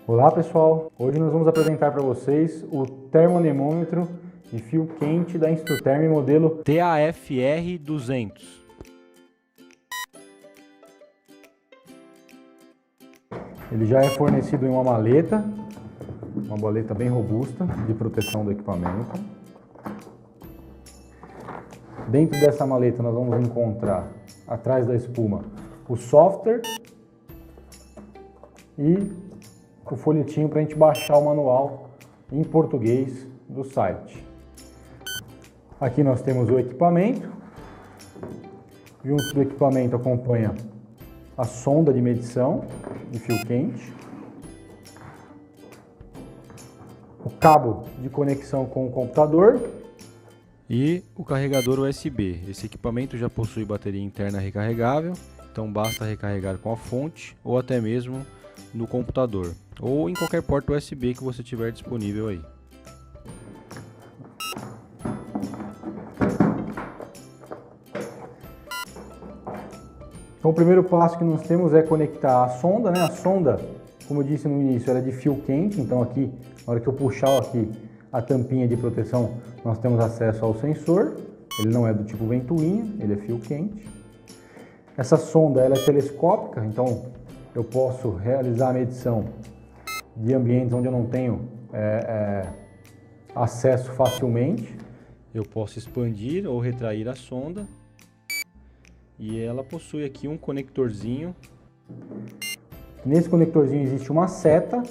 Olá pessoal, hoje nós vamos apresentar para vocês o termoanemômetro de fio quente da Instruterm modelo TAFR 200. Ele já é fornecido em uma maleta bem robusta de proteção do equipamento. Dentro dessa maleta nós vamos encontrar, atrás da espuma, o software e o folhetinho para a gente baixar o manual em português do site. Aqui nós temos o equipamento. Junto do equipamento acompanha a sonda de medição de fio quente, o cabo de conexão com o computador e o carregador USB. Esse equipamento já possui bateria interna recarregável, então basta recarregar com a fonte ou até mesmo no computador ou em qualquer porta USB que você tiver disponível aí. Então o primeiro passo que nós temos é conectar a sonda, né? A sonda, como eu disse no início, ela é de fio quente, então aqui, na hora que eu puxar aqui a tampinha de proteção, nós temos acesso ao sensor. Ele não é do tipo ventoinha, ele é fio quente. Essa sonda ela é telescópica, então eu posso realizar a medição de ambientes onde eu não tenho acesso facilmente. Eu posso expandir ou retrair a sonda e ela possui aqui um conectorzinho. Nesse conectorzinho existe uma seta,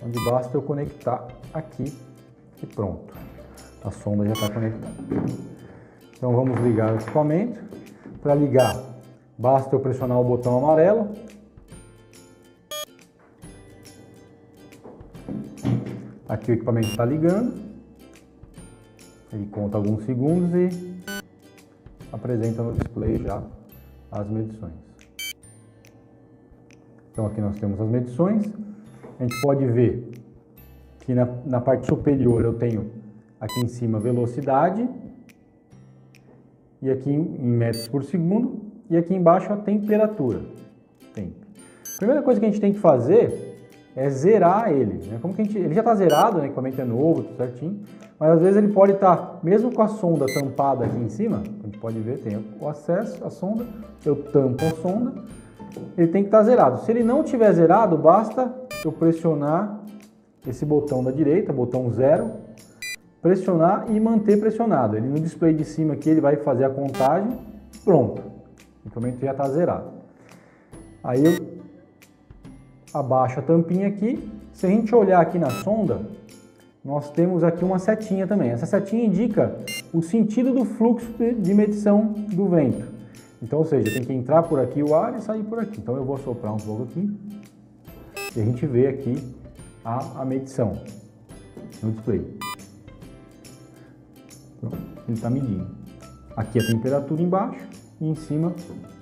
onde basta eu conectar aqui e pronto. A sonda já está conectada. Então vamos ligar o equipamento. Para ligar, basta eu pressionar o botão amarelo. Aqui o equipamento está ligando. Ele conta alguns segundos e apresenta no display já as medições. Então aqui nós temos as medições. A gente pode ver que na parte superior eu tenho aqui em cima velocidade e aqui em metros por segundo e aqui embaixo a temperatura. A primeira coisa que a gente tem que fazer é zerar ele, né? Ele já está zerado, né? O equipamento é novo, tudo certinho, mas às vezes ele pode estar, mesmo com a sonda tampada aqui em cima, a gente pode ver, tem o acesso à sonda, eu tampo a sonda, ele tem que estar zerado. Se ele não estiver zerado, basta eu pressionar esse botão da direita, botão 0, pressionar e manter pressionado. Ele no display de cima aqui ele vai fazer a contagem, pronto, o equipamento já está zerado. Aí eu abaixo a tampinha aqui. Se a gente olhar aqui na sonda, nós temos aqui uma setinha também. Essa setinha indica o sentido do fluxo de medição do vento. Então, ou seja, tem que entrar por aqui o ar e sair por aqui. Então eu vou soprar um pouco aqui e a gente vê aqui a medição no display. Pronto, ele está medindo. Aqui a temperatura embaixo e em cima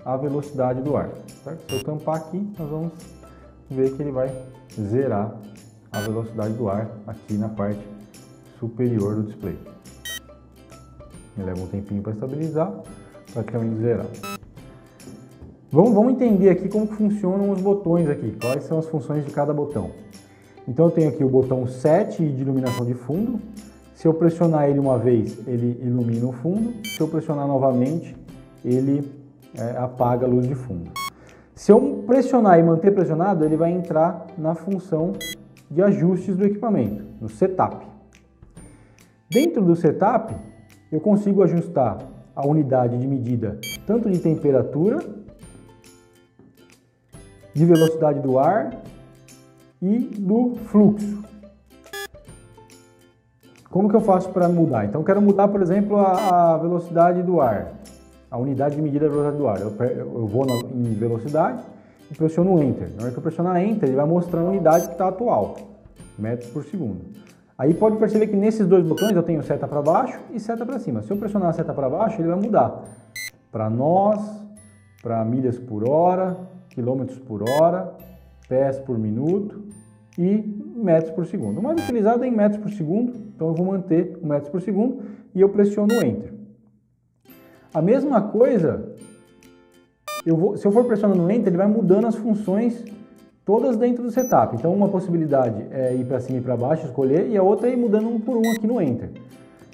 a velocidade do ar. Certo? Se eu tampar aqui, nós vamos ver que ele vai zerar a velocidade do ar aqui na parte superior do display. Ele leva um tempinho para estabilizar, praticamente zerar. Vamos entender aqui como funcionam os botões aqui, quais são as funções de cada botão. Então eu tenho aqui o botão Set de iluminação de fundo. Se eu pressionar ele uma vez, ele ilumina o fundo. Se eu pressionar novamente, ele apaga a luz de fundo. Se eu pressionar e manter pressionado, ele vai entrar na função de ajustes do equipamento, no setup. Dentro do setup, eu consigo ajustar a unidade de medida tanto de temperatura, de velocidade do ar e do fluxo. Como que eu faço para mudar? Então eu quero mudar, por exemplo, a velocidade do ar. A unidade de medida da velocidade do ar. Eu vou em velocidade e pressiono Enter. Na hora que eu pressionar Enter, ele vai mostrar a unidade que está atual, metros por segundo. Aí pode perceber que nesses dois botões eu tenho seta para baixo e seta para cima. Se eu pressionar a seta para baixo, ele vai mudar para nós, para milhas por hora, quilômetros por hora, pés por minuto e metros por segundo. O mais utilizado é em metros por segundo, então eu vou manter o metros por segundo e eu pressiono o Enter. A mesma coisa, se eu for pressionando Enter, ele vai mudando as funções todas dentro do setup. Então uma possibilidade é ir para cima e para baixo, escolher, e a outra é ir mudando um por um aqui no Enter.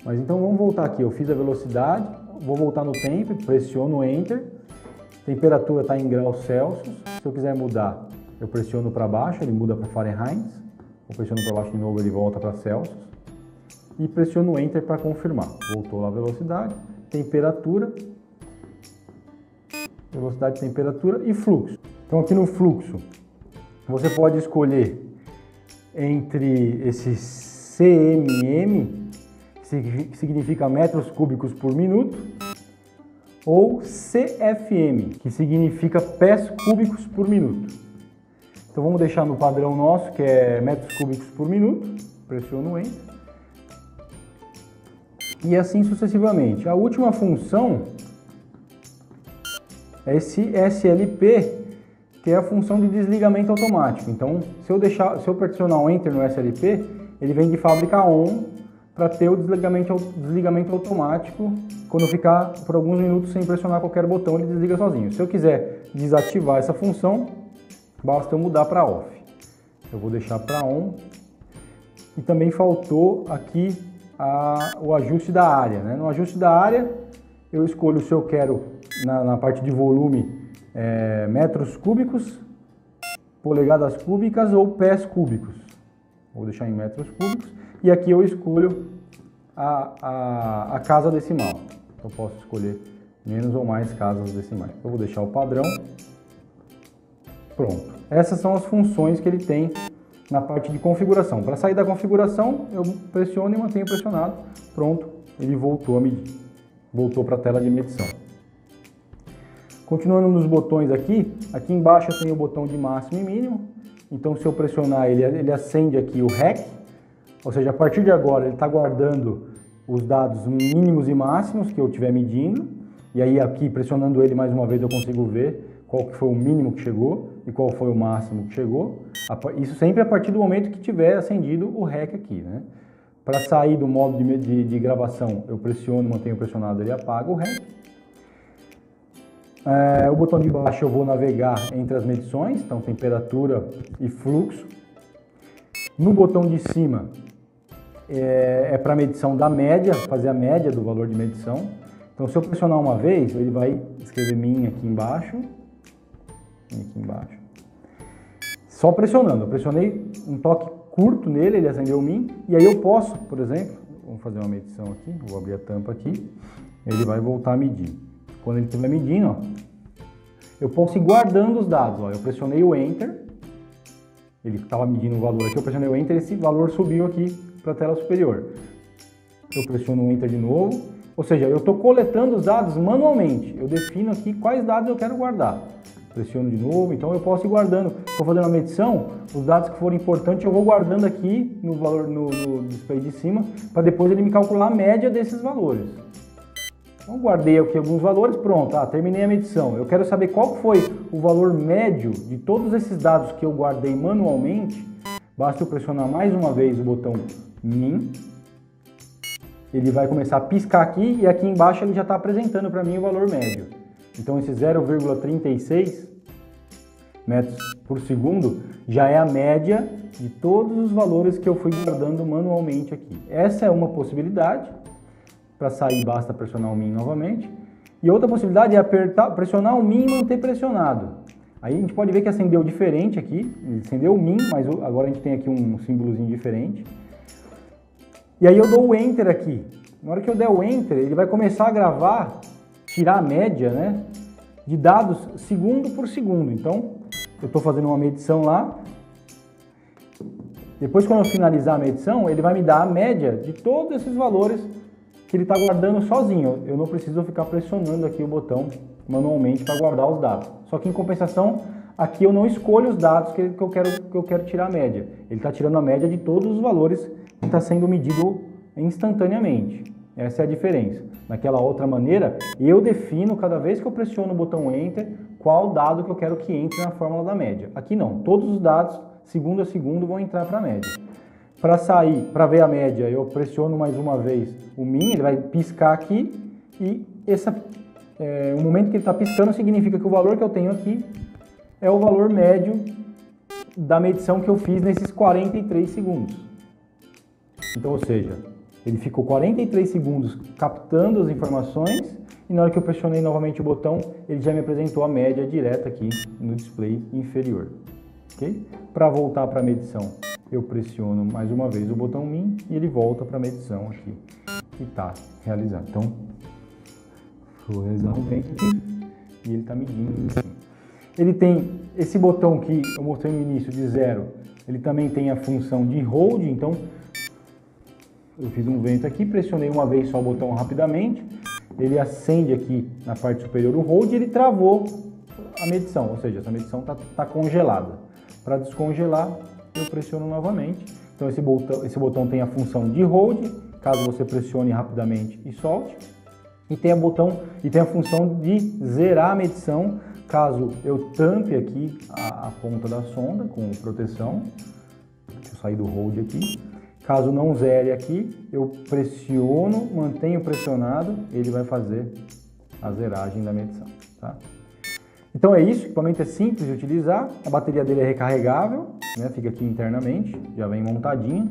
Mas então vamos voltar aqui, eu fiz a velocidade, vou voltar no tempo, pressiono Enter, temperatura está em graus Celsius, se eu quiser mudar, eu pressiono para baixo, ele muda para Fahrenheit, eu pressiono para baixo de novo, ele volta para Celsius, e pressiono Enter para confirmar. Voltou lá a velocidade, temperatura, velocidade, temperatura e fluxo. Então aqui no fluxo, você pode escolher entre esse CMM, que significa metros cúbicos por minuto, ou CFM, que significa pés cúbicos por minuto. Então vamos deixar no padrão nosso, que é metros cúbicos por minuto, pressiono Enter, e assim sucessivamente. A última função é esse SLP, que é a função de desligamento automático. Então, se eu pressionar o Enter no SLP, ele vem de fábrica ON para ter o desligamento automático. Quando eu ficar por alguns minutos sem pressionar qualquer botão, ele desliga sozinho. Se eu quiser desativar essa função, basta eu mudar para Off. Eu vou deixar para On. E também faltou aqui o ajuste da área, né? No ajuste da área, eu escolho se eu quero, na parte de volume, metros cúbicos, polegadas cúbicas ou pés cúbicos. Vou deixar em metros cúbicos. E aqui eu escolho a casa decimal. Eu posso escolher menos ou mais casas decimais. Eu vou deixar o padrão. Pronto. Essas são as funções que ele tem na parte de configuração. Para sair da configuração, eu pressiono e mantenho pressionado. Pronto, ele voltou a medir. Voltou para a tela de medição. Continuando nos botões aqui embaixo eu tenho o botão de máximo e mínimo. Então se eu pressionar ele acende aqui o REC, ou seja, a partir de agora ele está guardando os dados mínimos e máximos que eu estiver medindo. E aí aqui pressionando ele mais uma vez eu consigo ver qual que foi o mínimo que chegou e qual foi o máximo que chegou. Isso sempre a partir do momento que tiver acendido o REC aqui, né? Para sair do modo de gravação, eu pressiono, mantenho pressionado, ele apaga o REC. O botão de baixo eu vou navegar entre as medições, então temperatura e fluxo. No botão de cima é para medição da média, fazer a média do valor de medição. Então se eu pressionar uma vez, ele vai escrever min aqui embaixo. Só pressionando, eu pressionei um toque curto nele, ele acendeu o min, e aí eu posso, por exemplo, vamos fazer uma medição aqui, vou abrir a tampa aqui, ele vai voltar a medir. Quando ele estiver medindo, ó, eu posso ir guardando os dados, ó, eu pressionei o Enter, ele estava medindo um valor aqui, eu pressionei o Enter, esse valor subiu aqui para a tela superior. Eu pressiono o Enter de novo, ou seja, eu estou coletando os dados manualmente, eu defino aqui quais dados eu quero guardar. Pressiono de novo, então eu posso ir guardando, estou fazendo a medição, os dados que forem importantes eu vou guardando aqui no valor no display de cima, para depois ele me calcular a média desses valores. Então guardei aqui alguns valores, pronto, terminei a medição. Eu quero saber qual foi o valor médio de todos esses dados que eu guardei manualmente, basta eu pressionar mais uma vez o botão min, ele vai começar a piscar aqui e aqui embaixo ele já está apresentando para mim o valor médio. Então esse 0,36 metros por segundo já é a média de todos os valores que eu fui guardando manualmente aqui. Essa é uma possibilidade. Para sair basta pressionar o min novamente. E outra possibilidade é pressionar o min e manter pressionado. Aí a gente pode ver que acendeu diferente aqui. Ele acendeu o min, mas agora a gente tem aqui um símbolozinho diferente. E aí eu dou o Enter aqui. Na hora que eu der o Enter, ele vai começar a gravar, tirar a média, né, de dados segundo por segundo. Então, eu estou fazendo uma medição lá. Depois, quando eu finalizar a medição, ele vai me dar a média de todos esses valores que ele está guardando sozinho. Eu não preciso ficar pressionando aqui o botão manualmente para guardar os dados. Só que, em compensação, aqui eu não escolho os dados que eu quero tirar a média. Ele está tirando a média de todos os valores que está sendo medido instantaneamente. Essa é a diferença. Naquela outra maneira, eu defino, cada vez que eu pressiono o botão Enter, qual dado que eu quero que entre na fórmula da média. Aqui não, todos os dados, segundo a segundo, vão entrar para a média. Para sair, para ver a média, eu pressiono mais uma vez o min, ele vai piscar aqui, e o momento que ele está piscando significa que o valor que eu tenho aqui é o valor médio da medição que eu fiz nesses 43 segundos. Então, ou seja, ele ficou 43 segundos captando as informações e na hora que eu pressionei novamente o botão, ele já me apresentou a média direta aqui no display inferior. Okay? Para voltar para a medição, eu pressiono mais uma vez o botão MIN e ele volta para a medição aqui que está realizando. Então, vou realizar um vento aqui e ele está medindo. Ele tem esse botão que eu mostrei no início de 0, ele também tem a função de hold, então eu fiz um vento aqui, pressionei uma vez só o botão rapidamente, ele acende aqui na parte superior o hold e ele travou a medição, ou seja, essa medição está congelada. Para descongelar, eu pressiono novamente. Então esse botão tem a função de hold, caso você pressione rapidamente e solte, e tem a função de zerar a medição, caso eu tampe aqui a ponta da sonda com proteção. Deixa eu sair do hold aqui. Caso não zere aqui, eu pressiono, mantenho pressionado, ele vai fazer a zeragem da medição. Tá? Então é isso, o equipamento é simples de utilizar, a bateria dele é recarregável, né, fica aqui internamente, já vem montadinho.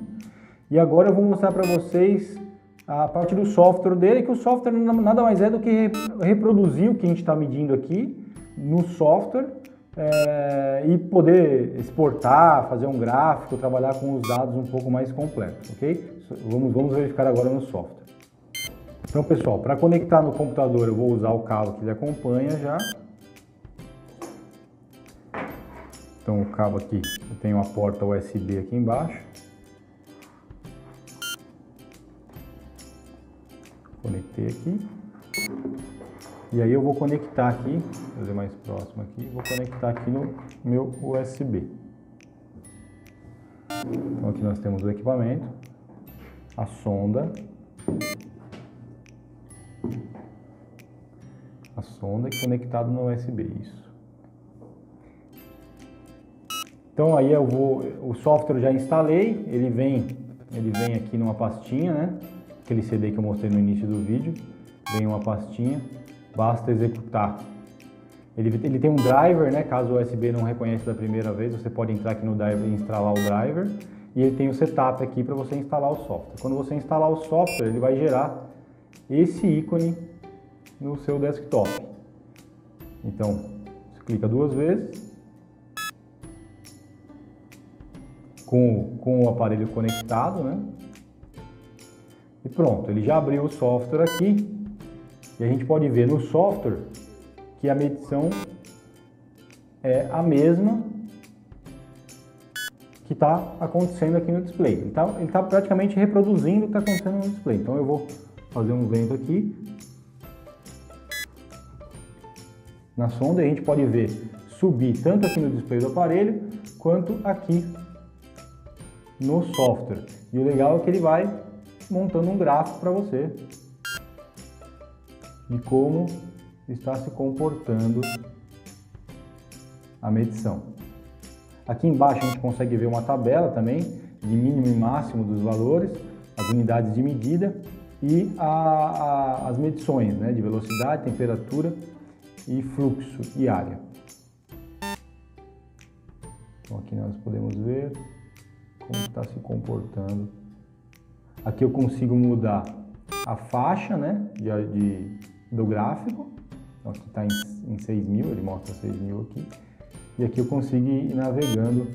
E agora eu vou mostrar para vocês a parte do software dele, que o software nada mais é do que reproduzir o que a gente está medindo aqui no software e poder exportar, fazer um gráfico, trabalhar com os dados um pouco mais completos, ok? Vamos verificar agora no software. Então, pessoal, para conectar no computador eu vou usar o cabo que ele acompanha já. Então o cabo aqui, eu tenho uma porta USB aqui embaixo. Conectei aqui. E aí eu vou conectar aqui, vou fazer mais próximo aqui, vou conectar aqui no meu USB. Então aqui nós temos o equipamento, a sonda conectado no USB, isso. Então aí o software eu já instalei, ele vem aqui numa pastinha, né? Aquele CD que eu mostrei no início do vídeo, vem uma pastinha, basta executar. Ele tem um driver, né? Caso o USB não reconheça da primeira vez, você pode entrar aqui no driver e instalar o driver. E ele tem o setup aqui para você instalar o software. Quando você instalar o software, ele vai gerar esse ícone no seu desktop. Então, você clica 2 vezes. Com o aparelho conectado, né? E pronto, ele já abriu o software aqui e a gente pode ver no software que a medição é a mesma que está acontecendo aqui no display. Ele tá praticamente reproduzindo o que está acontecendo no display. Então eu vou fazer um vento aqui na sonda e a gente pode ver subir tanto aqui no display do aparelho quanto aqui no software. E o legal é que ele vai montando um gráfico para você de como está se comportando a medição. Aqui embaixo a gente consegue ver uma tabela também de mínimo e máximo dos valores, as unidades de medida e as medições, né, de velocidade, temperatura e fluxo e área. Então aqui nós podemos ver como está se comportando. Aqui eu consigo mudar a faixa, né, do gráfico. Então aqui está em 6.000, ele mostra 6.000 aqui. E aqui eu consigo ir navegando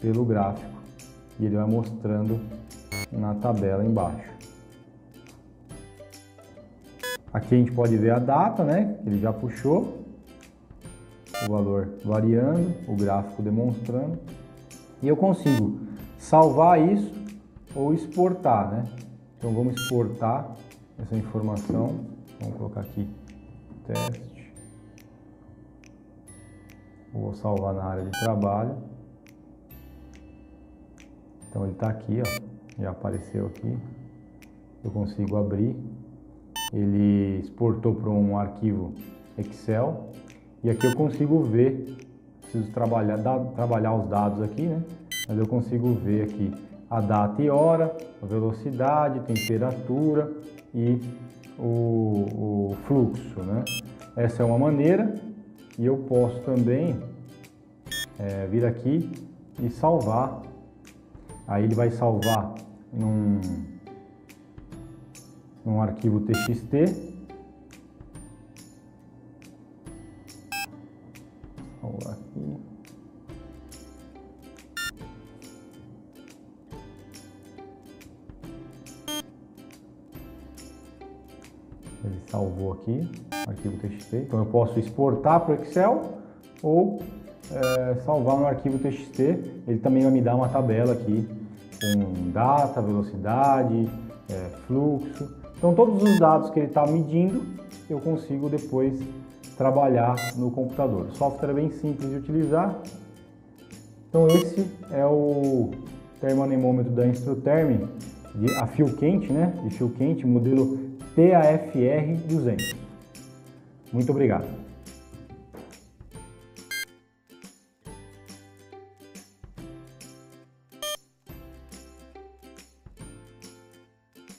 pelo gráfico e ele vai mostrando na tabela embaixo. Aqui a gente pode ver a data, né, que ele já puxou, o valor variando, o gráfico demonstrando. E eu consigo salvar isso ou exportar, né? Então vamos exportar essa informação. Vamos colocar aqui teste. Vou salvar na área de trabalho. Então ele está aqui, ó, já apareceu aqui. Eu consigo abrir. Ele exportou para um arquivo Excel. E aqui eu consigo ver. Preciso trabalhar os dados aqui, né? Mas eu consigo ver aqui a data e hora, a velocidade, temperatura e o fluxo, né? Essa é uma maneira, e eu posso também vir aqui e salvar. Aí ele vai salvar num arquivo TXT. Aqui. Ele salvou aqui, arquivo TXT. Então eu posso exportar para o Excel ou salvar no arquivo TXT. Ele também vai me dar uma tabela aqui com data, velocidade, fluxo. Então todos os dados que ele está medindo eu consigo depois trabalhar no computador. O software é bem simples de utilizar. Então esse é o termoanemômetro da Instruterm a fio quente, né? De fio quente, modelo TAFR 200. Muito obrigado.